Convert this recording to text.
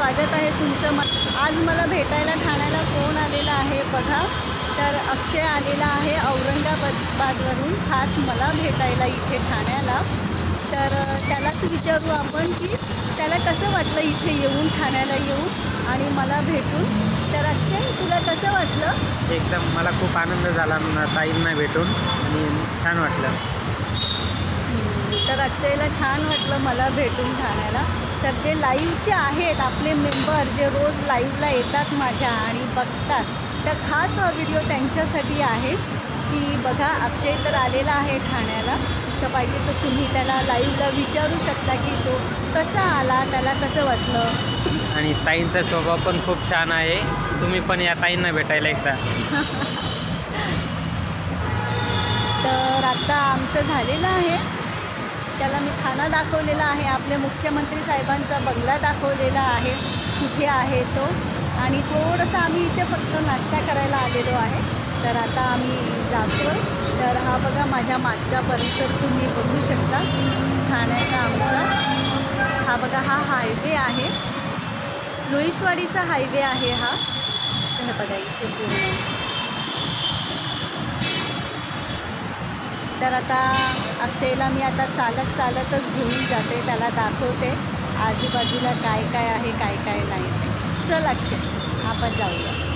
स्वागत आहे तुमचं. आज मला भेटायला ठाण्याला कोण आलेला आहे बघा. तर अक्षय आलेला आहे औरंगाबादवरून खास मला भेटायला इथे ठाण्याला. तर त्यालाच विचारू आपण की त्याला कसं वाटलं इथे येऊन, ठाण्याला येऊन आणि मला भेटून. तर अक्षय, तुला कसं वाटलं? एकदम मला खूप आनंद झाला ताईंना भेटून आणि छान वाटलं. तर अक्षयला छान वाटलं मला भेटून ठाण्याला. तर जे लाईव्हचे आहेत आपले मेंबर, जे रोज लाईव्हला येतात माझ्या आणि बघतात, तर खास हा व्हिडिओ त्यांच्यासाठी आहे की बघा अक्षय तर आलेला आहे ठाण्याला. तर पाहिजे तर तुम्ही त्याला लाईव्हला विचारू शकता की तो कसा आला, त्याला कसं वाटलं. आणि ताईंचा स्वभाव पण खूप छान आहे. तुम्ही पण या ताईंना भेटायला एकदा. तर आता आमचं झालेलं आहे. त्याला मी खाना दाखवलेला आहे, आपले मुख्यमंत्री साहेबांचा बंगला दाखवलेला आहे कुठे आहे तो. आणि थोडंसं आम्ही इथे फक्त नाश्ता करायला आलेलो आहे. तर आता आम्ही जातो आहे. तर हा बघा माझ्या मागचा परिसर तुम्ही बघू शकता ठाण्याचा आमचा. हा बघा, हा हायवे आहे, लोईसवाडीचा हायवे आहे हा. हे बघा इथे पूर्ण. तर आता अक्षयला मी आता चालतच घेऊन जाते, त्याला दाखवते आजूबाजूला काय काय आहे, काय काय नाही. चल अक्षय, आपण जाऊया.